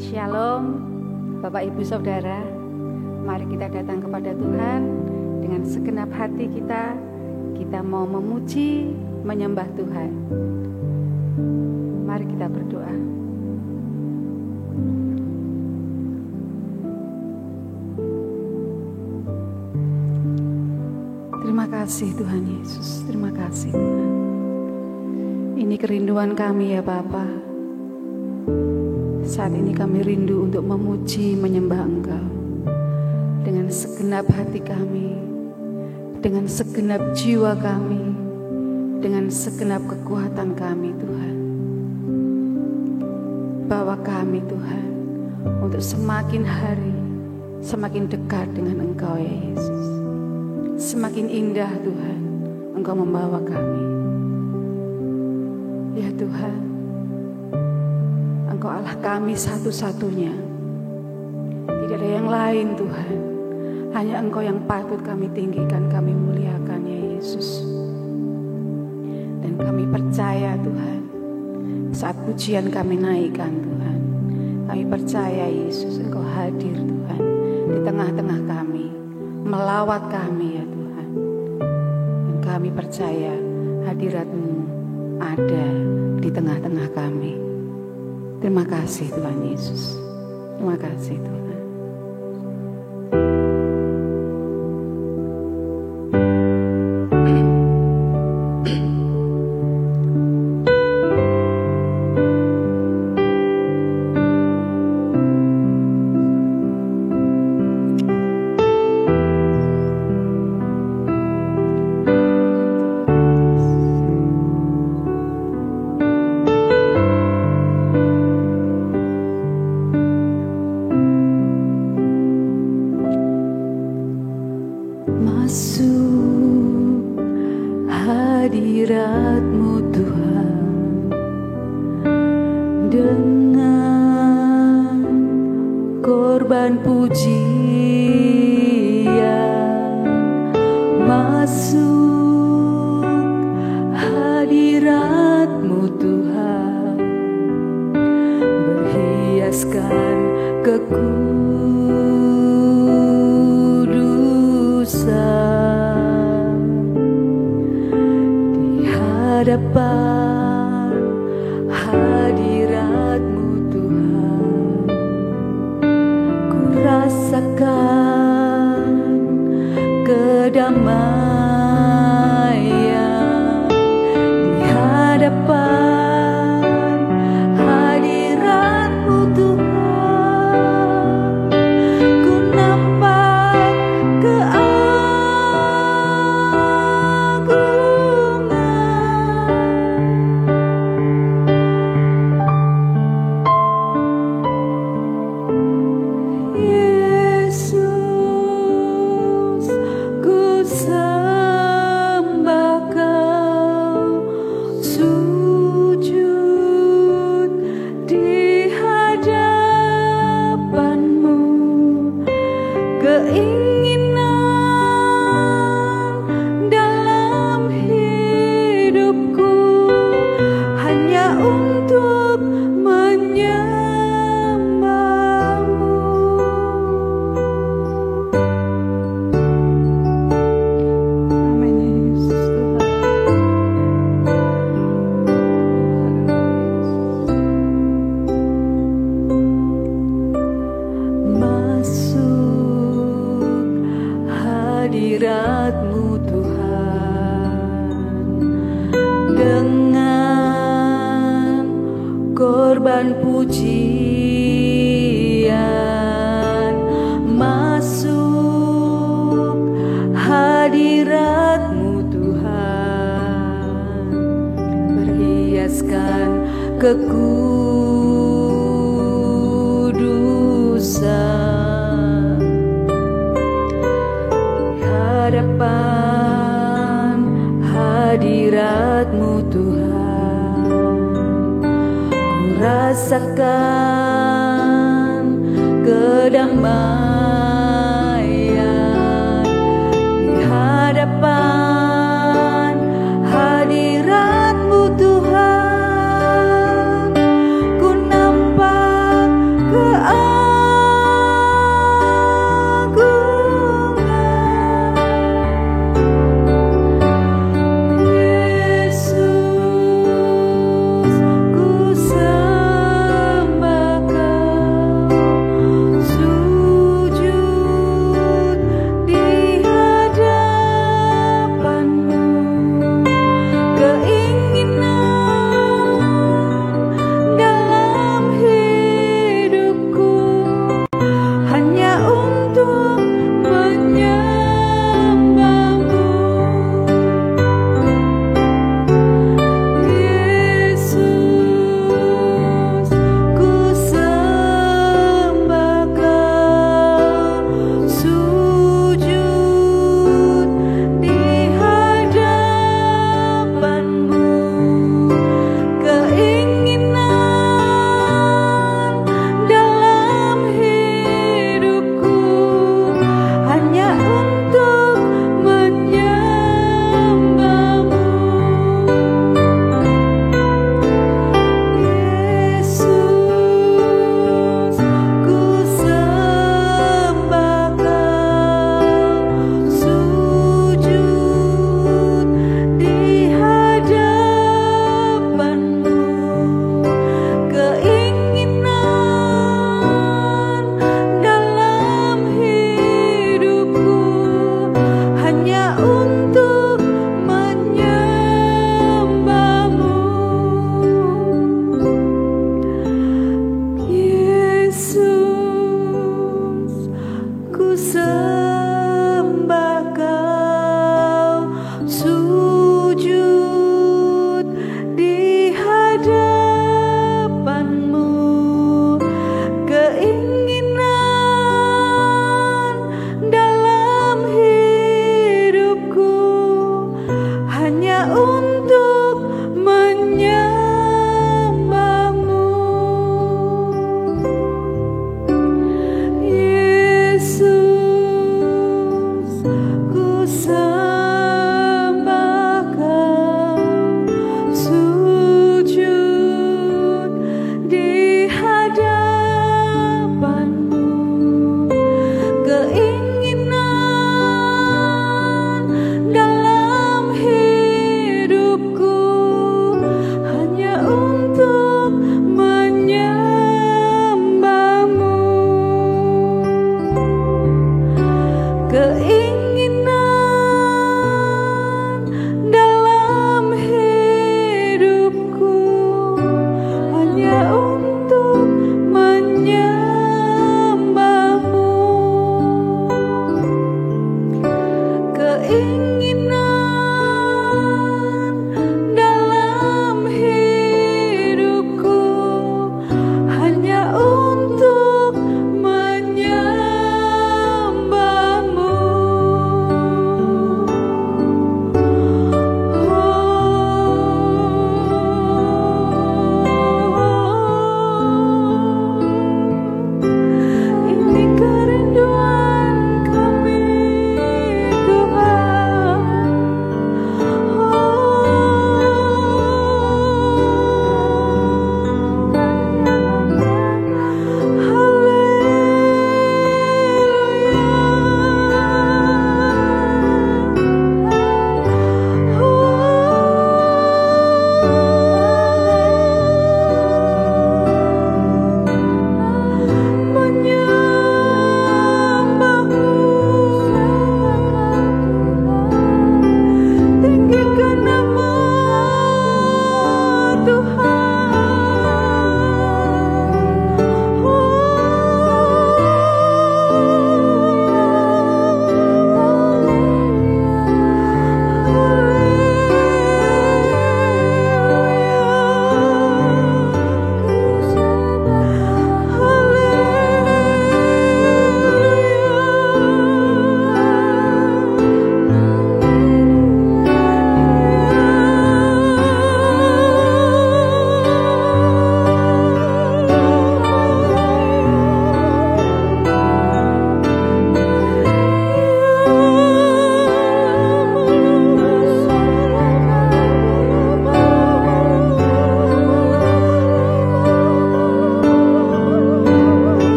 Shalom, Bapak Ibu Saudara. Mari kita datang kepada Tuhan dengan segenap hati kita. Kita mau memuji, menyembah Tuhan. Mari kita berdoa. Terima kasih Tuhan Yesus, terima kasih Tuhan. Ini kerinduan kami ya Bapa. Saat ini kami rindu untuk memuji, menyembah Engkau dengan segenap hati kami, dengan segenap jiwa kami, dengan segenap kekuatan kami Tuhan. Bawa kami Tuhan untuk semakin hari semakin dekat dengan Engkau ya Yesus. Semakin indah Tuhan Engkau membawa kami. Ya Tuhan, Engkau Allah kami satu-satunya. Tidak ada yang lain Tuhan. Hanya Engkau yang patut kami tinggikan, kami muliakan ya Yesus. Dan kami percaya Tuhan, saat pujian kami naikkan Tuhan, kami percaya Yesus Engkau hadir Tuhan di tengah-tengah kami, melawat kami ya Tuhan. Dan kami percaya hadirat-Mu ada di tengah-tengah kami. Terima kasih Tuhan Yesus. Terima kasih Tuhan. Ku nampak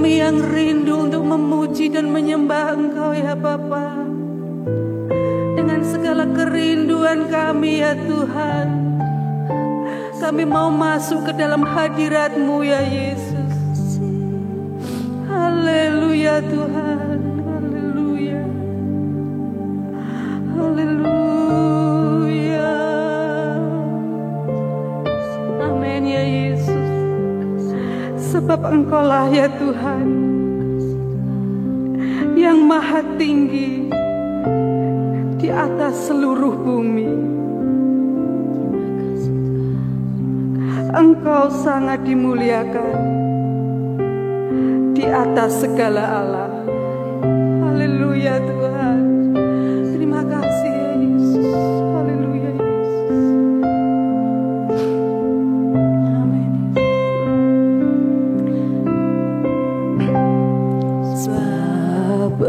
Kami yang rindu untuk memuji dan menyembah Engkau ya Bapa. Dengan segala kerinduan kami ya Tuhan, kami mau masuk ke dalam hadirat-Mu ya Yesus. Haleluya Tuhan, haleluya, haleluya. Amin ya Yesus. Sebab Engkau-lah ya Tuhan yang maha tinggi di atas seluruh bumi. Engkau sangat dimuliakan di atas segala Allah. Haleluya Tuhan. Terima kasih ya Yesus. Haleluya Yesus. Amin. Sebab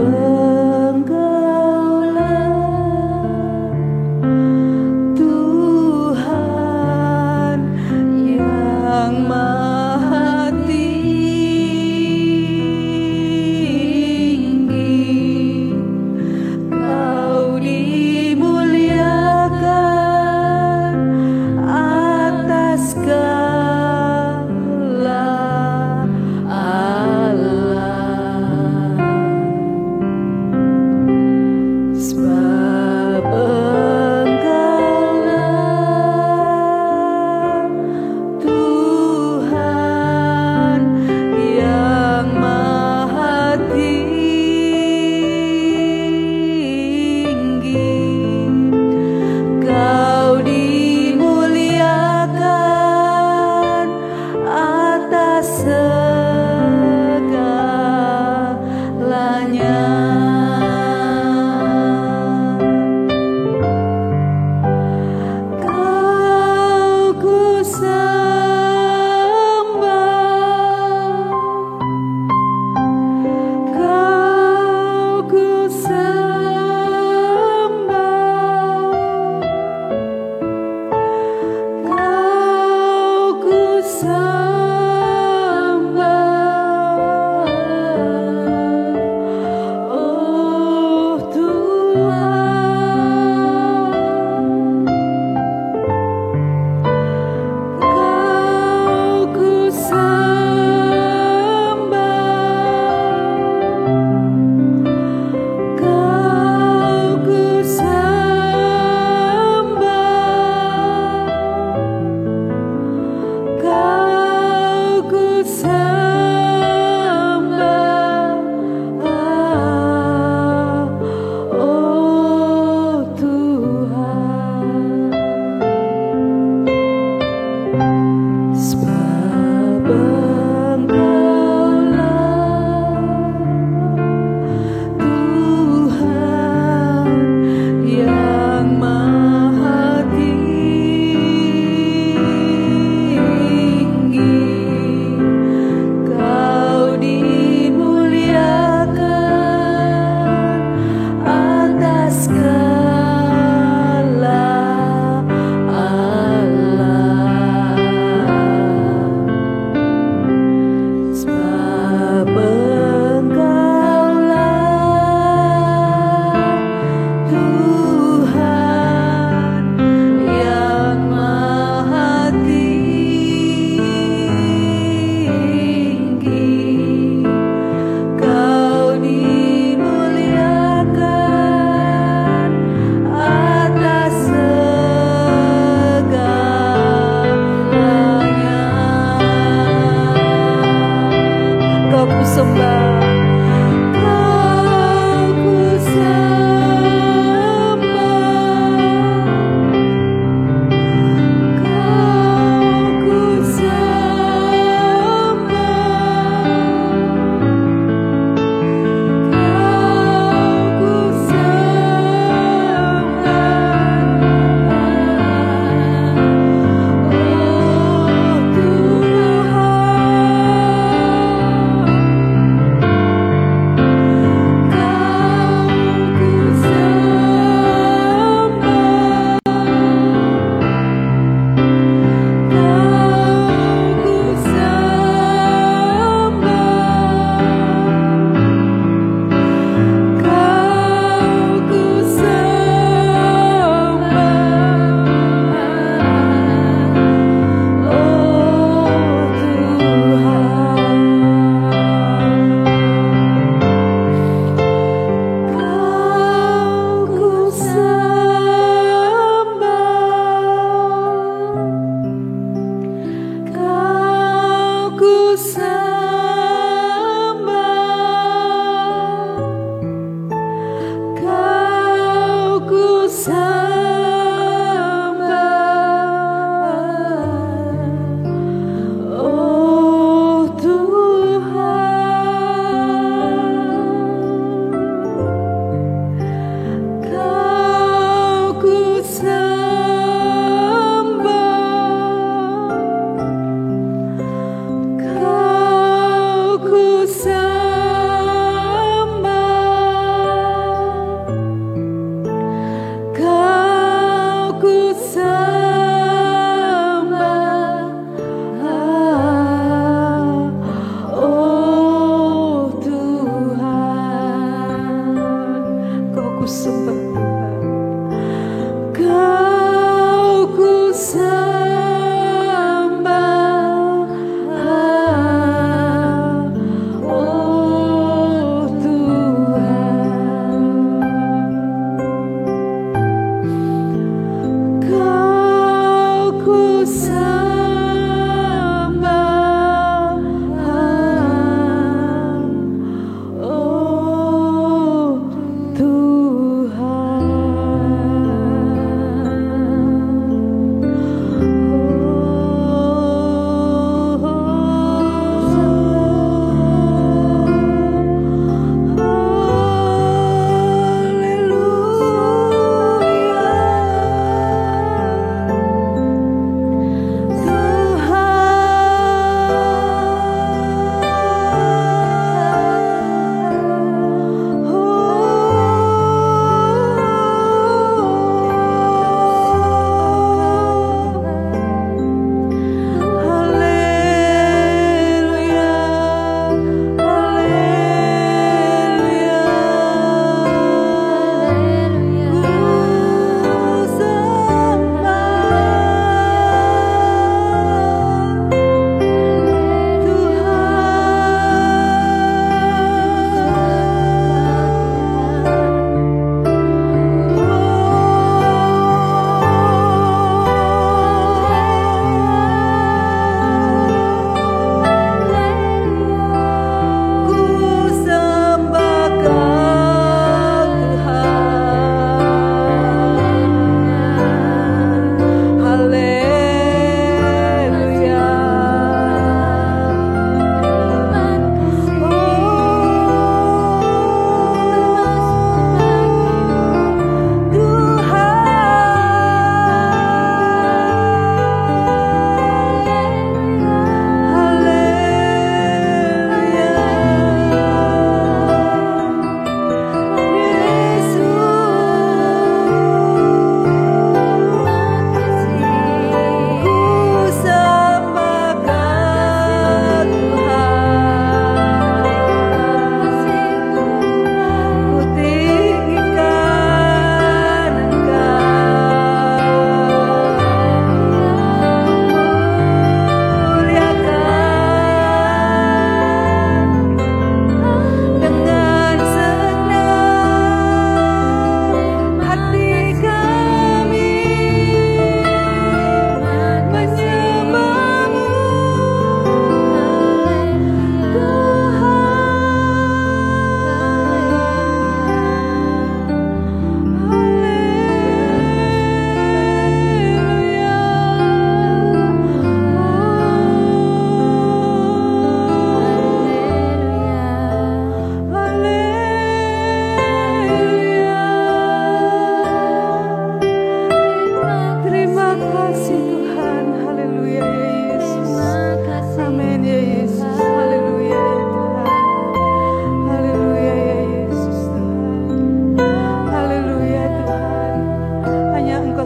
sembah Tuhan. Kau ku sembah, oh Tuhan. Kau ku sembah, oh Tuhan.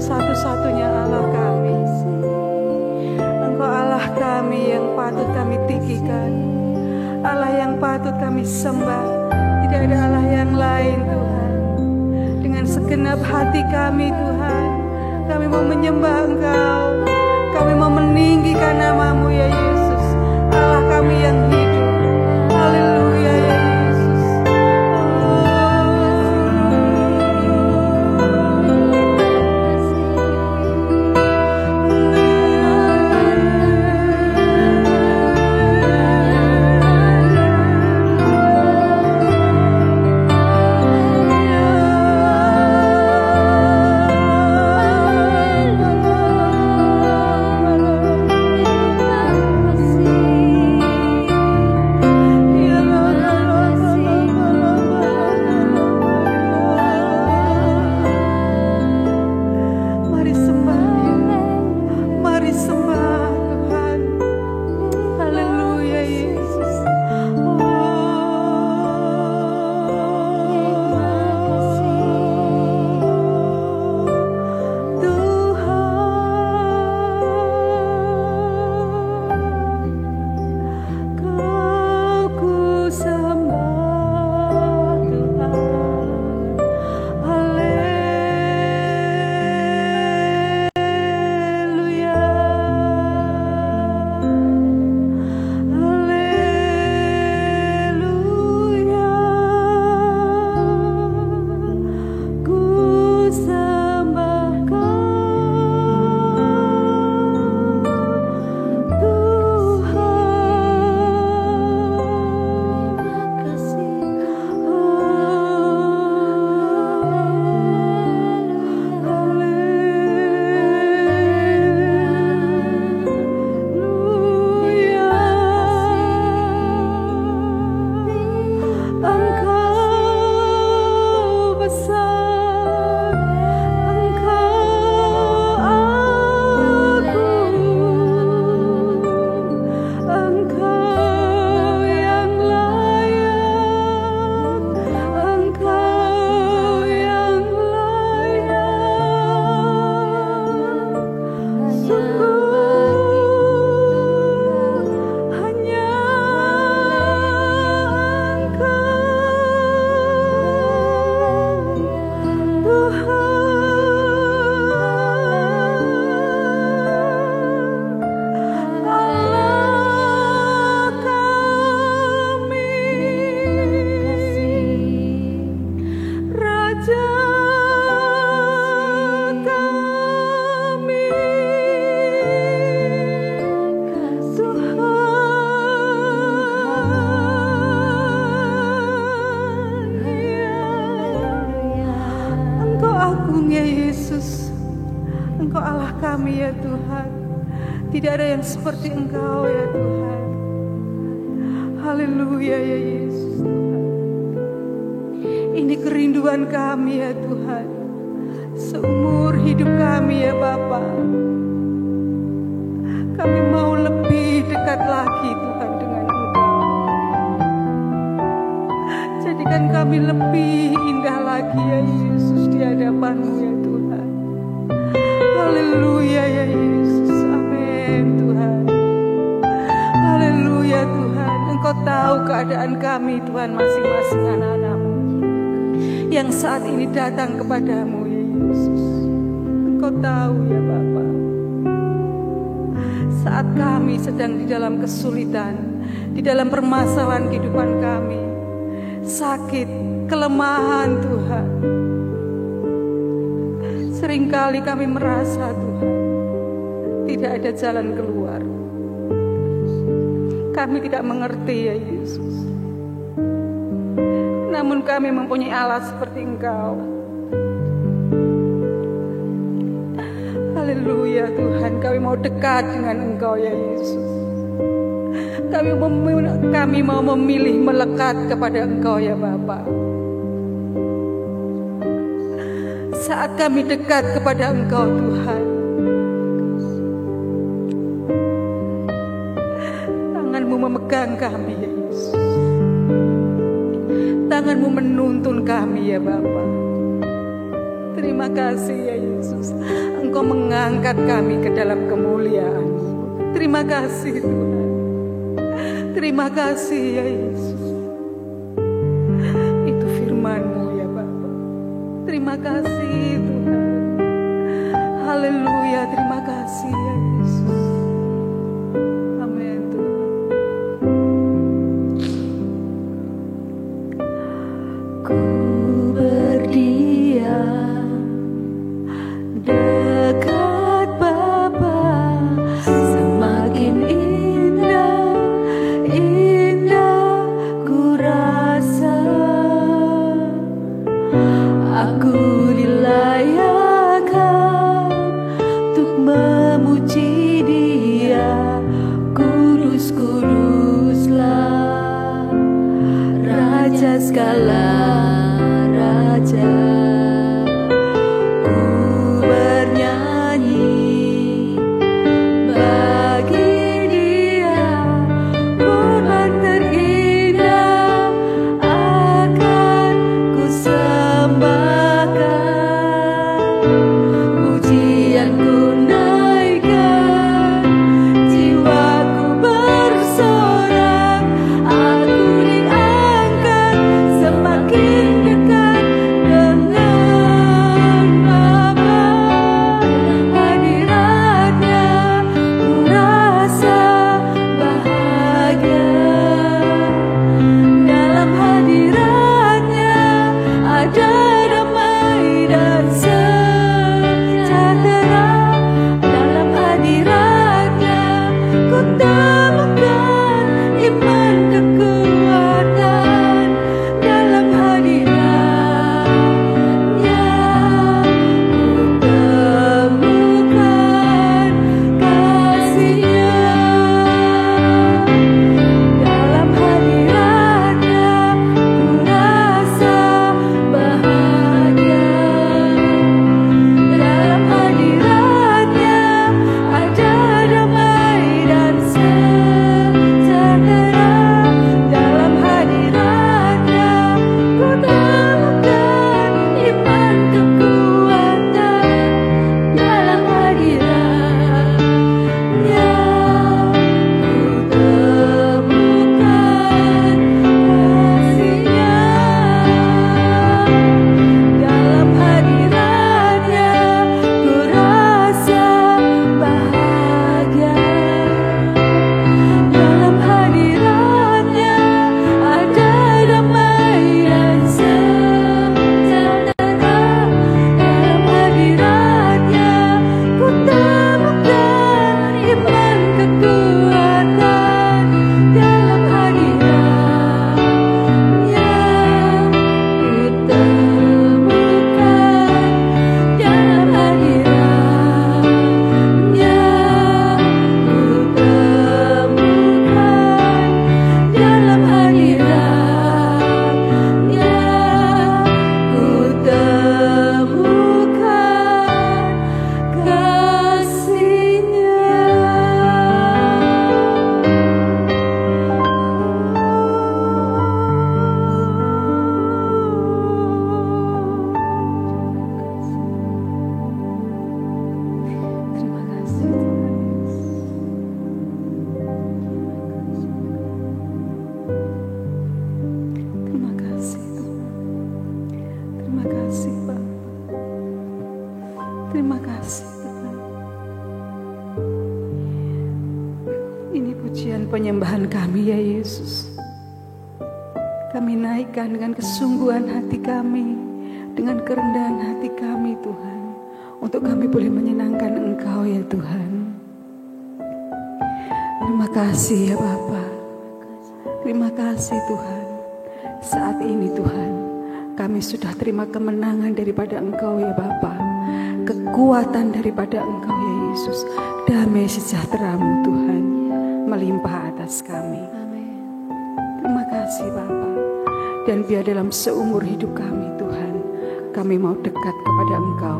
Satu-satunya Allah kami. Engkau Allah kami yang patut kami tinggikan, Allah yang patut kami sembah. Tidak ada Allah yang lain Tuhan. Dengan segenap hati kami Tuhan, kami mau menyembah Engkau, kami mau meninggikan nama-Mu ya Yesus, Allah kami yang hidup. Haleluya ya Yesus. Tidak ada yang seperti Engkau ya Tuhan. Haleluya ya Yesus. Ini kerinduan kami ya Tuhan. Seumur hidup kami ya Bapa. Kami mau lebih dekat lagi Tuhan dengan Engkau. Jadikan kami lebih indah lagi ya Yesus di hadapan-Mu ya Tuhan. Haleluya ya Yesus. Tuhan, haleluya Tuhan. Engkau tahu keadaan kami Tuhan, masing-masing anak-anak-Mu yang saat ini datang kepadamu ya Yesus. Engkau tahu ya Bapa, saat kami sedang di dalam kesulitan, di dalam permasalahan kehidupan kami, sakit, kelemahan Tuhan, seringkali kami merasa Tuhan tidak ada jalan keluar. Kami tidak mengerti ya Yesus. Namun kami mempunyai Allah seperti Engkau. Haleluya Tuhan, kami mau dekat dengan Engkau ya Yesus. Kami mau memilih melekat kepada Engkau ya Bapa. Saat kami dekat kepada Engkau Tuhan, Tangan-Mu memegang kami ya Yesus. Tangan-Mu menuntun kami ya Bapa. Terima kasih ya Yesus. Engkau mengangkat kami ke dalam kemuliaan-Mu. Terima kasih Tuhan. Terima kasih ya Yesus. Itu firman-Mu ya Bapa. Terima kasih Tuhan. Haleluya, terima kasih ya Yesus. Semakin Terima kasih Tuhan. Ini pujian penyembahan kami ya Yesus. Kami naikkan dengan kesungguhan hati kami, dengan kerendahan hati kami Tuhan, untuk kami boleh menyenangkan Engkau ya Tuhan. Terima kasih ya Bapa. Terima kasih Tuhan. Saat ini Tuhan, kami sudah terima kemenangan daripada Engkau ya Bapa, kekuatan daripada Engkau ya Yesus, damai sejahtera-Mu Tuhan melimpah atas kami. Terima kasih Bapa. Dan biar dalam seumur hidup kami Tuhan, kami mau dekat kepada Engkau,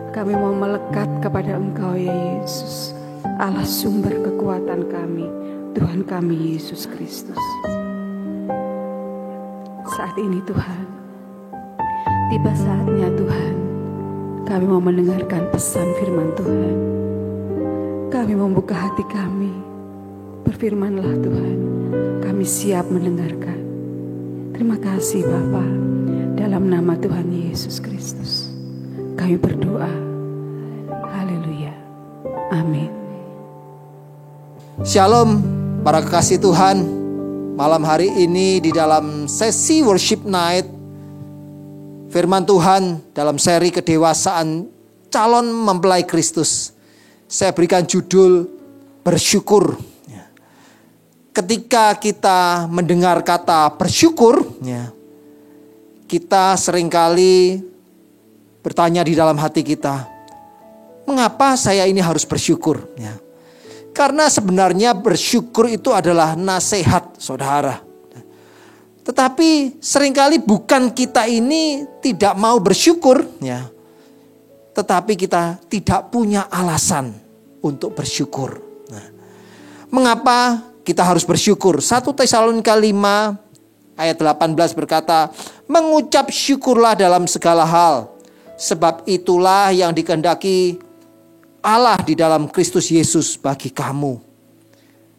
kami mau melekat kepada Engkau ya Yesus, Allah sumber kekuatan kami, Tuhan kami Yesus Kristus. Saat ini Tuhan, tiba saatnya Tuhan, kami mau mendengarkan pesan firman Tuhan. Kami membuka hati kami, berfirmanlah Tuhan, kami siap mendengarkan. Terima kasih Bapa, dalam nama Tuhan Yesus Kristus kami berdoa. Haleluya. Amin. Shalom para kekasih Tuhan. Malam hari ini di dalam sesi worship night, firman Tuhan dalam seri kedewasaan calon mempelai Kristus, saya berikan judul bersyukur. Ketika kita mendengar kata bersyukur, kita seringkali bertanya di dalam hati kita, mengapa saya ini harus bersyukur? Karena sebenarnya bersyukur itu adalah nasihat, saudara. Tetapi seringkali bukan kita ini tidak mau bersyukur, tetapi kita tidak punya alasan untuk bersyukur. Mengapa kita harus bersyukur? 1 Tesalonika 5 ayat 18 berkata, mengucap syukurlah dalam segala hal, sebab itulah yang dikehendaki Allah di dalam Kristus Yesus bagi kamu.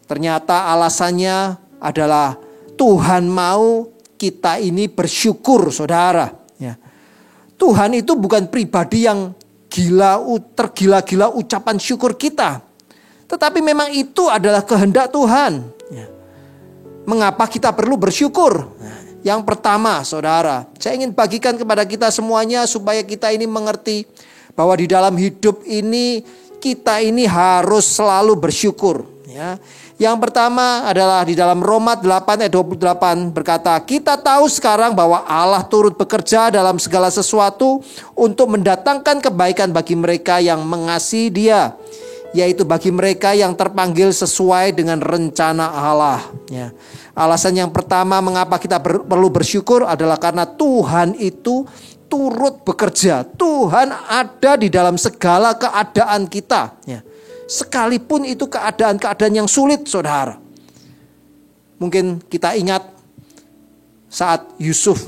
Ternyata alasannya adalah Tuhan mau kita ini bersyukur, saudara. Tuhan itu bukan pribadi yang tergila-gila ucapan syukur kita, tetapi memang itu adalah kehendak Tuhan. Mengapa kita perlu bersyukur? Yang pertama, saudara, saya ingin bagikan kepada kita semuanya supaya kita ini mengerti bahwa di dalam hidup ini kita ini harus selalu bersyukur. Yang pertama adalah di dalam Roma 8 ayat 28 berkata, kita tahu sekarang bahwa Allah turut bekerja dalam segala sesuatu untuk mendatangkan kebaikan bagi mereka yang mengasihi Dia, yaitu bagi mereka yang terpanggil sesuai dengan rencana Allah. Alasan yang pertama mengapa kita perlu bersyukur adalah karena Tuhan itu turut bekerja. Tuhan ada di dalam segala keadaan kita. Sekalipun itu keadaan-keadaan yang sulit, saudara. Mungkin kita ingat saat Yusuf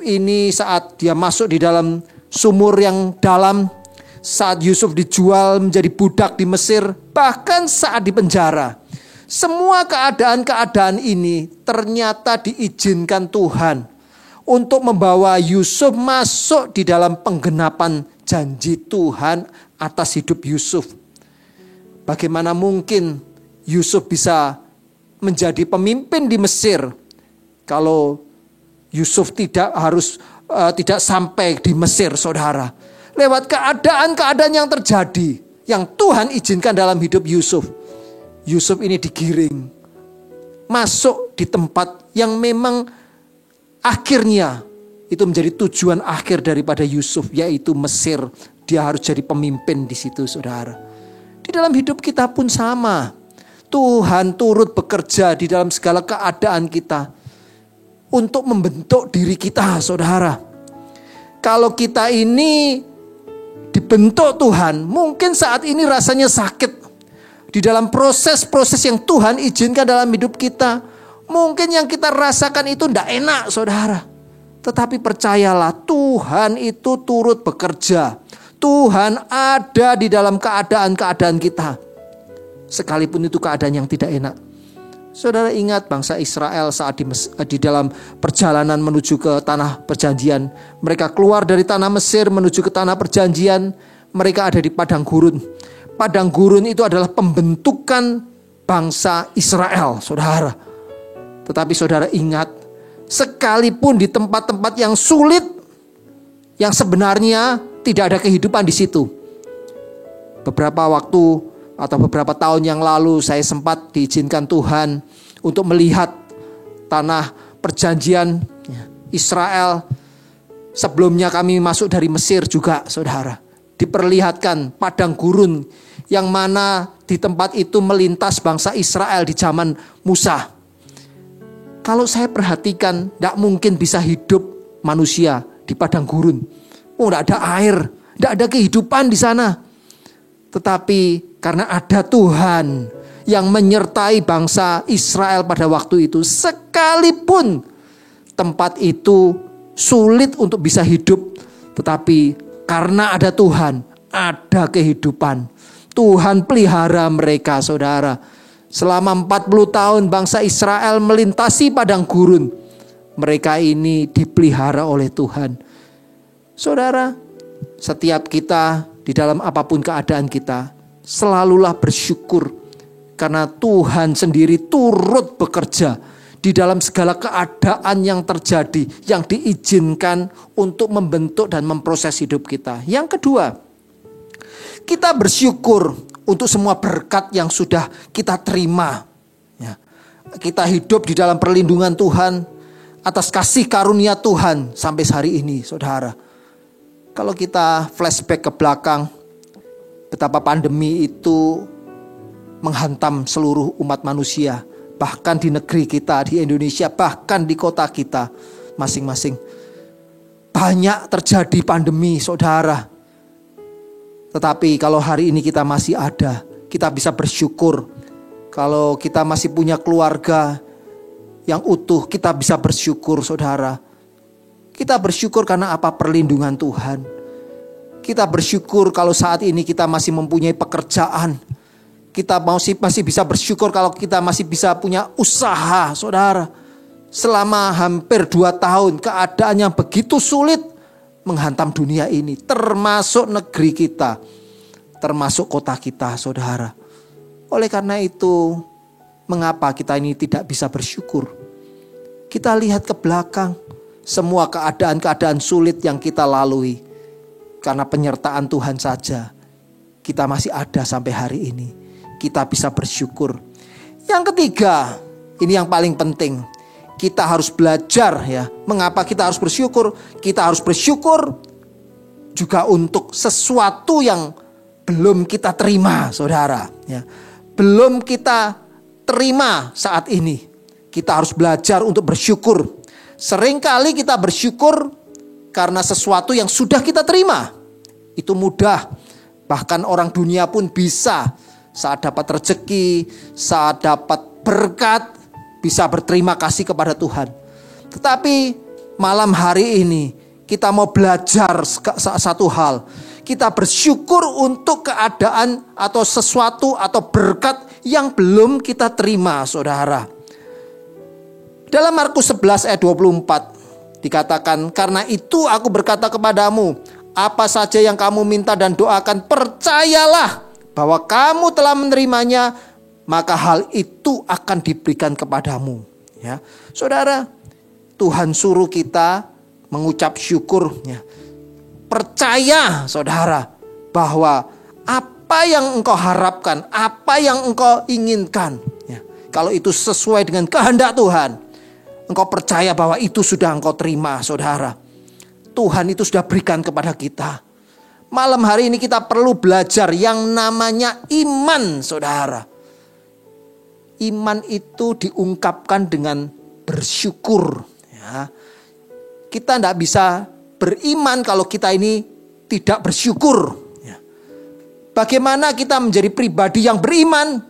ini saat dia masuk di dalam sumur yang dalam, saat Yusuf dijual menjadi budak di Mesir, bahkan saat di penjara. Semua keadaan-keadaan ini ternyata diizinkan Tuhan untuk membawa Yusuf masuk di dalam penggenapan janji Tuhan atas hidup Yusuf. Bagaimana mungkin Yusuf bisa menjadi pemimpin di Mesir kalau Yusuf tidak sampai di Mesir, saudara. Lewat keadaan-keadaan yang terjadi, yang Tuhan izinkan dalam hidup Yusuf. Yusuf ini digiring masuk di tempat yang memang akhirnya itu menjadi tujuan akhir daripada Yusuf, yaitu Mesir. Dia harus jadi pemimpin di situ, saudara. Di dalam hidup kita pun sama. Tuhan turut bekerja di dalam segala keadaan kita untuk membentuk diri kita, saudara. Kalau kita ini dibentuk Tuhan, mungkin saat ini rasanya sakit. Di dalam proses-proses yang Tuhan izinkan dalam hidup kita, mungkin yang kita rasakan itu tidak enak, saudara. Tetapi percayalah, Tuhan itu turut bekerja. Tuhan ada di dalam keadaan-keadaan kita. Sekalipun itu keadaan yang tidak enak. Saudara ingat bangsa Israel saat di dalam perjalanan menuju ke tanah perjanjian. Mereka keluar dari tanah Mesir menuju ke tanah perjanjian. Mereka ada di padang gurun. Padang gurun itu adalah pembentukan bangsa Israel, saudara. Tetapi saudara ingat, sekalipun di tempat-tempat yang sulit, yang sebenarnya tidak ada kehidupan di situ. Beberapa waktu atau beberapa tahun yang lalu saya sempat diizinkan Tuhan untuk melihat tanah perjanjian Israel. Sebelumnya kami masuk dari Mesir juga, saudara. Diperlihatkan padang gurun yang mana di tempat itu melintas bangsa Israel di zaman Musa. Kalau saya perhatikan, tidak mungkin bisa hidup manusia di padang gurun. Tidak ada air, tidak ada kehidupan di sana. Tetapi karena ada Tuhan yang menyertai bangsa Israel pada waktu itu, sekalipun tempat itu sulit untuk bisa hidup, tetapi karena ada Tuhan, ada kehidupan. Tuhan pelihara mereka, saudara. Selama 40 tahun bangsa Israel melintasi padang gurun. Mereka ini dipelihara oleh Tuhan. Saudara, setiap kita di dalam apapun keadaan kita, selalulah bersyukur karena Tuhan sendiri turut bekerja di dalam segala keadaan yang terjadi, yang diizinkan untuk membentuk dan memproses hidup kita. Yang kedua, kita bersyukur untuk semua berkat yang sudah kita terima. Ya. Kita hidup di dalam perlindungan Tuhan, atas kasih karunia Tuhan sampai hari ini, saudara. Kalau kita flashback ke belakang, betapa pandemi itu menghantam seluruh umat manusia. Bahkan di negeri kita, di Indonesia, bahkan di kota kita masing-masing. Banyak terjadi pandemi, saudara. Tetapi kalau hari ini kita masih ada, kita bisa bersyukur. Kalau kita masih punya keluarga yang utuh, kita bisa bersyukur, saudara. Kita bersyukur karena apa? Perlindungan Tuhan. Kita bersyukur kalau saat ini kita masih mempunyai pekerjaan. Kita masih bisa bersyukur kalau kita masih bisa punya usaha, saudara. Selama hampir 2 tahun keadaan yang begitu sulit menghantam dunia ini, termasuk negeri kita, termasuk kota kita, saudara. Oleh karena itu, mengapa kita ini tidak bisa bersyukur? Kita lihat ke belakang, semua keadaan-keadaan sulit yang kita lalui, karena penyertaan Tuhan saja, kita masih ada sampai hari ini. Kita bisa bersyukur. Yang ketiga, ini yang paling penting. Kita harus belajar, ya. Mengapa kita harus bersyukur? Kita harus bersyukur juga untuk sesuatu yang belum kita terima, saudara. Ya. Belum kita terima saat ini. Kita harus belajar untuk bersyukur. Seringkali kita bersyukur karena sesuatu yang sudah kita terima. Itu mudah. Bahkan orang dunia pun bisa saat dapat rezeki, saat dapat berkat, bisa berterima kasih kepada Tuhan. Tetapi malam hari ini kita mau belajar satu hal. Kita bersyukur untuk keadaan atau sesuatu atau berkat yang belum kita terima, saudara. Dalam Markus 11 ayat 24 dikatakan, karena itu aku berkata kepadamu, apa saja yang kamu minta dan doakan, percayalah bahwa kamu telah menerimanya, maka hal itu akan diberikan kepadamu. Ya, saudara, Tuhan suruh kita mengucap syukur. Ya. Percaya, saudara, bahwa apa yang engkau harapkan, apa yang engkau inginkan, ya, kalau itu sesuai dengan kehendak Tuhan, engkau percaya bahwa itu sudah engkau terima, saudara. Tuhan itu sudah berikan kepada kita. Malam hari ini kita perlu belajar yang namanya iman, saudara. Iman itu diungkapkan dengan bersyukur. Ya. Kita tidak bisa beriman kalau kita ini tidak bersyukur. Ya. Bagaimana kita menjadi pribadi yang beriman?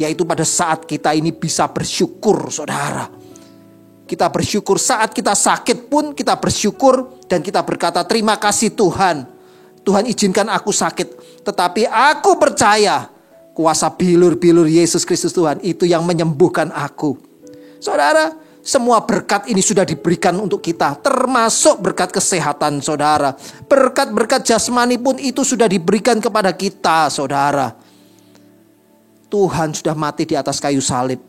Yaitu pada saat kita ini bisa bersyukur, saudara. Kita bersyukur saat kita sakit pun kita bersyukur dan kita berkata terima kasih Tuhan. Tuhan izinkan aku sakit, tetapi aku percaya Kuasa bilur-bilur Yesus Kristus Tuhan itu yang menyembuhkan aku. Saudara, semua berkat ini sudah diberikan untuk kita, termasuk berkat kesehatan, saudara. Berkat-berkat jasmani pun itu sudah diberikan kepada kita, saudara. Tuhan sudah mati di atas kayu salib.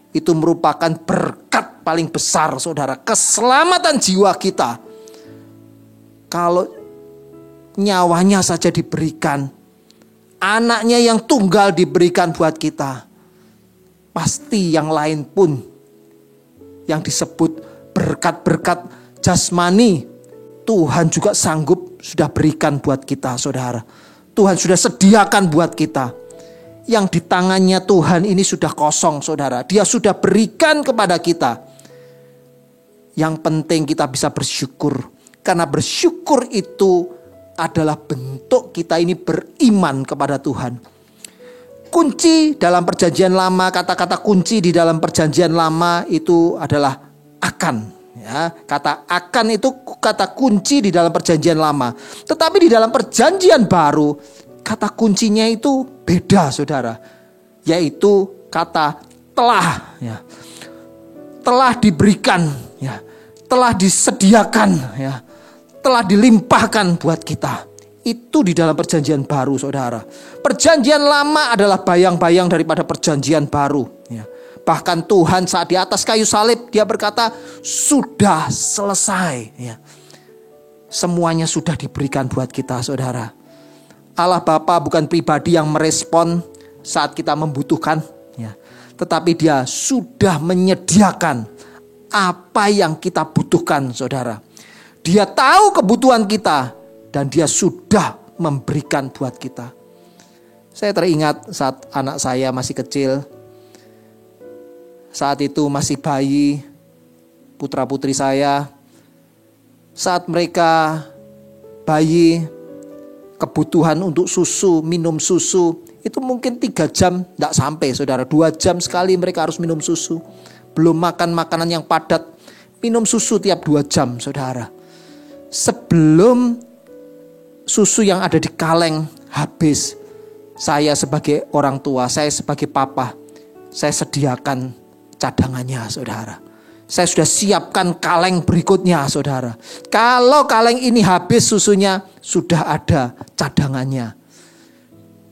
Itu merupakan berkat paling besar, saudara. Keselamatan jiwa kita. Kalau nyawanya saja diberikan, anaknya yang tunggal diberikan buat kita, pasti yang lain pun yang disebut berkat-berkat jasmani, Tuhan juga sanggup sudah berikan buat kita, saudara. Tuhan sudah sediakan buat kita. Yang di tangannya Tuhan ini sudah kosong, saudara. Dia sudah berikan kepada kita. Yang penting kita bisa bersyukur. Karena bersyukur itu adalah bentuk kita ini beriman kepada Tuhan. Kunci dalam perjanjian lama, kata-kata kunci di dalam perjanjian lama itu adalah akan. Ya, kata akan itu kata kunci di dalam perjanjian lama. Tetapi di dalam perjanjian baru, kata kuncinya itu beda, saudara. Yaitu kata telah. Ya. Telah diberikan. Ya. Telah disediakan. Ya. Telah dilimpahkan buat kita. Itu di dalam perjanjian baru, saudara. Perjanjian lama adalah bayang-bayang daripada perjanjian baru. Ya. Bahkan Tuhan saat di atas kayu salib, dia berkata, sudah selesai. Ya. Semuanya sudah diberikan buat kita, saudara. Allah Bapa bukan pribadi yang merespon saat kita membutuhkan. Ya. Tetapi dia sudah menyediakan apa yang kita butuhkan, saudara. Dia tahu kebutuhan kita dan dia sudah memberikan buat kita. Saya teringat saat anak saya masih kecil. Saat itu masih bayi, putra-putri saya. Saat mereka bayi, kebutuhan untuk susu, minum susu, itu mungkin 3 jam tidak sampai, saudara. 2 jam sekali mereka harus minum susu. Belum makan makanan yang padat, minum susu tiap 2 jam, saudara. Sebelum susu yang ada di kaleng habis, saya sebagai orang tua, saya sebagai papa, saya sediakan cadangannya, saudara. Saya sudah siapkan kaleng berikutnya, saudara. Kalau kaleng ini habis susunya, sudah ada cadangannya.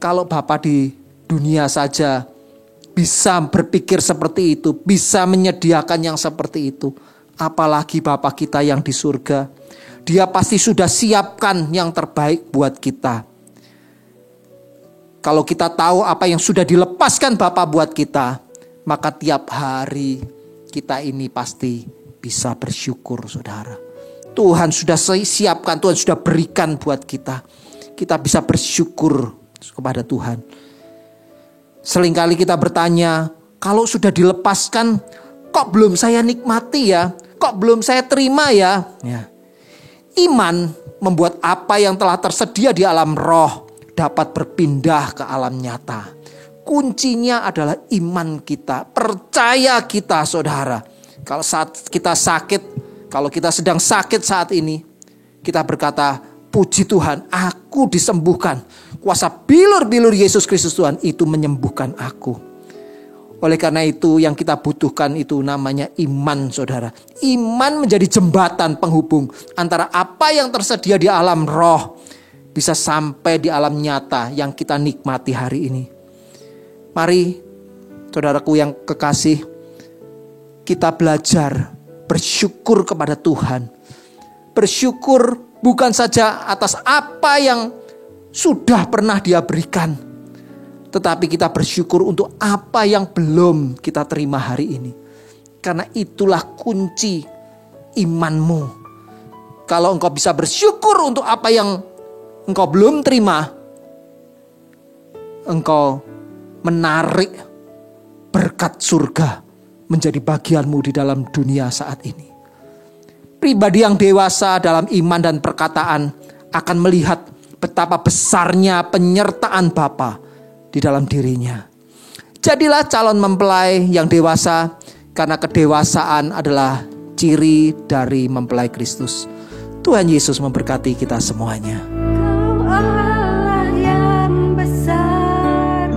Kalau Bapak di dunia saja bisa berpikir seperti itu, bisa menyediakan yang seperti itu, apalagi Bapak kita yang di surga. Dia pasti sudah siapkan yang terbaik buat kita. Kalau kita tahu apa yang sudah dilepaskan Bapa buat kita, maka tiap hari kita ini pasti bisa bersyukur, saudara. Tuhan sudah siapkan, Tuhan sudah berikan buat kita. Kita bisa bersyukur kepada Tuhan. Seringkali kita bertanya, kalau sudah dilepaskan, kok belum saya nikmati ya? Kok belum saya terima ya? Ya. Iman membuat apa yang telah tersedia di alam roh dapat berpindah ke alam nyata. Kuncinya adalah iman kita, percaya kita, saudara. Kalau saat kita sakit, kalau kita sedang sakit saat ini, kita berkata, puji Tuhan, aku disembuhkan. Kuasa bilur-bilur Yesus Kristus Tuhan itu menyembuhkan aku. Oleh karena itu yang kita butuhkan itu namanya iman, saudara. Iman menjadi jembatan penghubung antara apa yang tersedia di alam roh bisa sampai di alam nyata yang kita nikmati hari ini. Mari, saudaraku yang kekasih, kita belajar bersyukur kepada Tuhan. Bersyukur bukan saja atas apa yang sudah pernah Dia berikan, tetapi kita bersyukur untuk apa yang belum kita terima hari ini. Karena itulah kunci imanmu. Kalau engkau bisa bersyukur untuk apa yang engkau belum terima, engkau menarik berkat surga menjadi bagianmu di dalam dunia saat ini. Pribadi yang dewasa dalam iman dan perkataan akan melihat betapa besarnya penyertaan Bapa di dalam dirinya. Jadilah calon mempelai yang dewasa, karena kedewasaan adalah ciri dari mempelai Kristus. Tuhan Yesus memberkati kita semuanya. Kau Allah yang besar,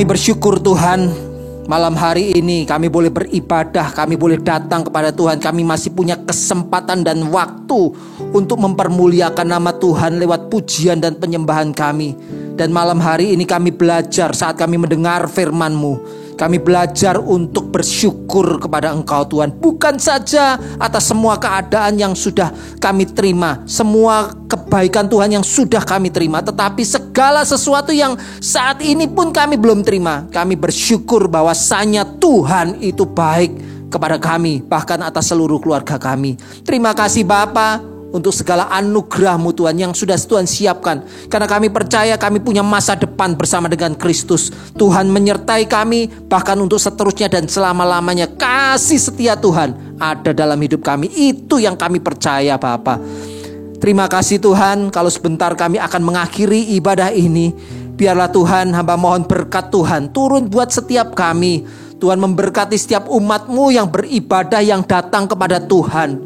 Kami bersyukur Tuhan, malam hari ini kami boleh beribadah, kami boleh datang kepada Tuhan. Kami masih punya kesempatan dan waktu untuk mempermuliakan nama Tuhan lewat pujian dan penyembahan kami. Dan malam hari ini kami belajar saat kami mendengar firman-Mu. Kami belajar untuk bersyukur kepada Engkau Tuhan. Bukan saja atas semua keadaan yang sudah kami terima, semua kebaikan Tuhan yang sudah kami terima, tetapi segala sesuatu yang saat ini pun kami belum terima. Kami bersyukur bahwasanya Tuhan itu baik kepada kami, bahkan atas seluruh keluarga kami. Terima kasih Bapa untuk segala anugerah-Mu Tuhan yang sudah Tuhan siapkan. Karena kami percaya kami punya masa depan bersama dengan Kristus. Tuhan menyertai kami bahkan untuk seterusnya dan selama-lamanya. Kasih setia Tuhan ada dalam hidup kami. Itu yang kami percaya Bapa. Terima kasih Tuhan, kalau sebentar kami akan mengakhiri ibadah ini. Biarlah Tuhan, hamba mohon berkat Tuhan turun buat setiap kami. Tuhan memberkati setiap umat-Mu yang beribadah, yang datang kepada Tuhan.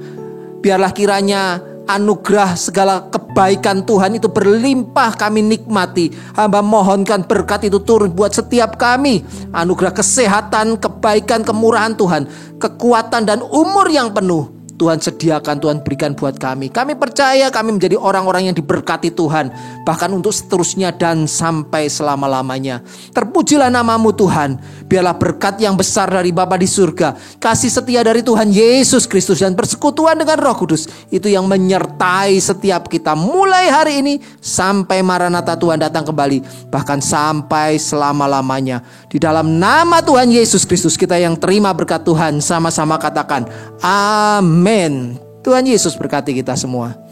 Biarlah kiranya anugerah segala kebaikan Tuhan itu berlimpah kami nikmati. Hamba mohonkan berkat itu turun buat setiap kami. Anugerah kesehatan, kebaikan, kemurahan Tuhan, kekuatan dan umur yang penuh Tuhan sediakan, Tuhan berikan buat kami. Kami percaya kami menjadi orang-orang yang diberkati Tuhan, bahkan untuk seterusnya dan sampai selama-lamanya. Terpujilah nama-Mu Tuhan. Biarlah berkat yang besar dari Bapa di surga, kasih setia dari Tuhan Yesus Kristus, dan persekutuan dengan Roh Kudus itu yang menyertai setiap kita mulai hari ini sampai Maranatha Tuhan datang kembali, bahkan sampai selama-lamanya. Di dalam nama Tuhan Yesus Kristus kita yang terima berkat Tuhan, sama-sama katakan amin. Tuhan Yesus berkati kita semua.